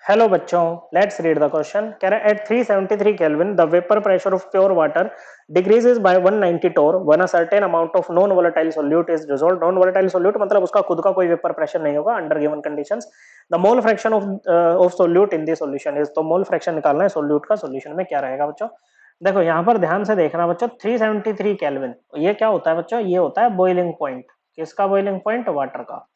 Hello बच्चों, let's read the question. कह रहा है at 373 kelvin the vapour pressure of pure water decreases by 190 torr when a certain amount of non volatile solute is dissolved. Non volatile solute मतलब उसका खुद का कोई vapour pressure नहीं होगा under given conditions. The mole fraction of solute in the solution is, तो mole fraction निकालना है सॉल्यूट का, सॉल्यूशन में क्या रहेगा बच्चों। देखो यहाँ पर ध्यान से देखना बच्चों, 373 केल्विन ये क्या होता है बच्चों, ये होता है बॉइलिंग पॉइंट। किसका बॉइलिंग पॉइंट? वाटर का।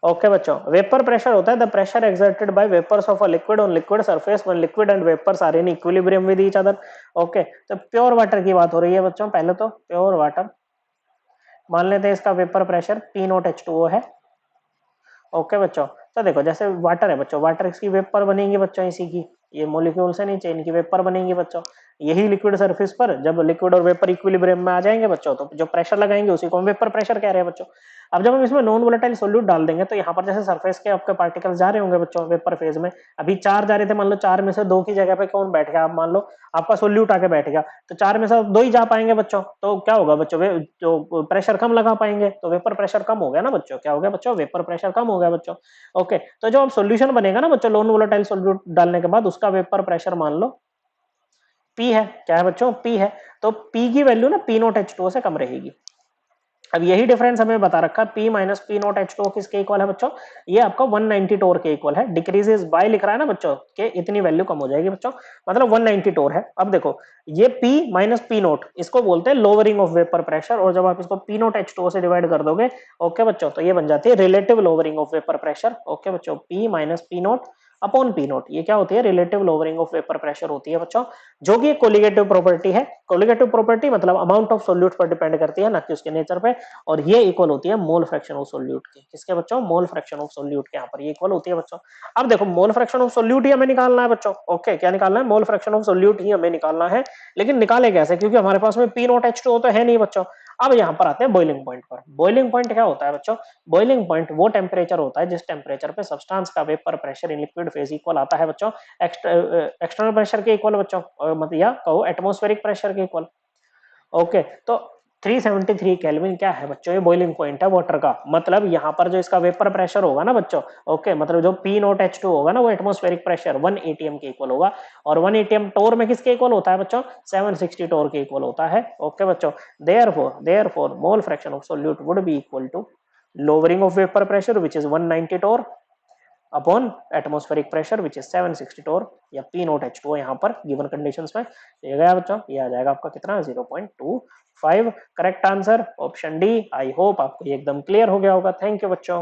ओके बच्चों, वेपर प्रेशर होता है the pressure exerted by vapours of a liquid on liquid surface when liquid and vapours are in equilibrium with each other. Okay, तो प्योर वाटर की बात हो रही है बच्चों। पहले तो प्योर वाटर मान लेते हैं, इसका वेपर प्रेशर P0H2O है। ओके बच्चों, तो देखो जैसे वाटर है बच्चों, वाटर इसकी वेपर बनेंगी बच्चों, इसी की ये मॉलिक्यूल से नहीं, चेन की वेपर बनेंगी बच्चों। यही लिक्विड सरफेस पर जब लिक्विड और वेपर इक्विलिब्रियम में आ जाएंगे बच्चों, तो जो प्रेशर लगाएंगे उसी को हम वेपर प्रेशर कह रहे हैं बच्चों। अब जब हम इसमें नॉन वोलेटाइल सॉल्यूट डाल देंगे, तो यहाँ पर जैसे सरफेस के आपके पार्टिकल्स जा रहे होंगे बच्चों वेपर फेज में, अभी चार जा रहे थे, मान लो चार में से दो की जगह पे कौन बैठ गया, आप मान लो आपका सोल्यूट आके बैठ गया, तो चार में से दो ही जा पाएंगे बच्चों, तो क्या होगा बच्चों, जो प्रेशर कम लगा पाएंगे, तो वेपर प्रेशर कम हो गया ना बच्चों। क्या हो गया बच्चों? वेपर प्रेशर कम हो गया बच्चों। ओके, तो जो अब सॉल्यूशन बनेगा ना बच्चों नॉन वोलेटाइल सॉल्यूट डालने के बाद, उसका वेपर प्रेशर मान लो P है। क्या है बच्चों? P है। तो P की वैल्यू ना P0H2O से कम रहेगी। अब यही डिफरेंस हमें बता रखा है, P माइनस P0H2O किसके इक्वल है बच्चों? ये आपका 190 टोर के इक्वल है। डिक्रीजेस बाय लिख रहा है ना बच्चों, कि इतनी वैल्यू कम हो जाएगी बच्चों, मतलब 190 टोर है। अब देखो ये P माइनस P0 इसको बोलते हैं लोअरिंग ऑफ वेपर प्रेशर, और जब आप इसको P0H2O से डिवाइड कर दोगे, ओके बच्चों, तो ये बन जाती है relative lowering of vapour pressure. Okay बच्चों, P minus P0 upon P0 ये क्या होती है? Relative lowering of vapour pressure होती है बच्चों, जो कि कोलिगेटिव प्रॉपर्टी है। कोलिगेटिव प्रॉपर्टी मतलब अमाउंट ऑफ सॉल्यूट पर डिपेंड करती है, ना कि उसके नेचर पे। और ये इक्वल होती है मोल फ्रैक्शन ऑफ सॉल्यूट के। किसके बच्चों? मोल फ्रैक्शन ऑफ सॉल्यूट के। यहाँ पर ये इक्वल होती है बच्चों। अब देखो मोल फ्रैक्शन ऑफ सॉल्यूट ही हमें निकालना है बच्चों। ओके, क्या निकालना है? मोल फ्रैक्शन ऑफ सॉल्यूट ही हमें निकालना है। लेकिन निकाले कैसे? क्योंकि हमारे पास में P0H2O तो है नहीं बच्चों। अब यहाँ पर आते हैं बॉइलिंग पॉइंट पर। बॉइलिंग पॉइंट क्या होता है बच्चों? बॉइलिंग पॉइंट वो टेम्परेचर होता है जिस टेम्परेचर पे सब्सटेंस का vapour pressure in liquid phase equal आता है बच्चों एक्सटर्नल प्रेशर के इक्वल बच्चों, मतलब या कहो एटमॉस्फेरिक प्रेशर के इक्वल। ओके, तो 373 केल्विन क्या है बच्चों? ये बॉइलिंग पॉइंट है वाटर का। मतलब यहाँ पर जो इसका वेपर प्रेशर होगा ना बच्चों, ओके, मतलब जो P0H2 होगा ना, वो एटमॉस्फेरिक प्रेशर 1 atm के इक्वल होगा। और 1 atm टोर में किसके इक्वल होता है बच्चों? 760 टोर के इक्वल होता है। ओके बच्चों, therefore mole fraction of solute would be equal to lowering of vapor pressure which is 190 torr upon atmospheric pressure which is 760 torr, या P0H2O यहाँ पर गिवन कंडीशंस में ये गया बच्चों। ये आ जाएगा आपका कितना? 0.25। Correct answer option D. I hope आपको ये एकदम क्लियर हो गया होगा। थैंक यू बच्चों।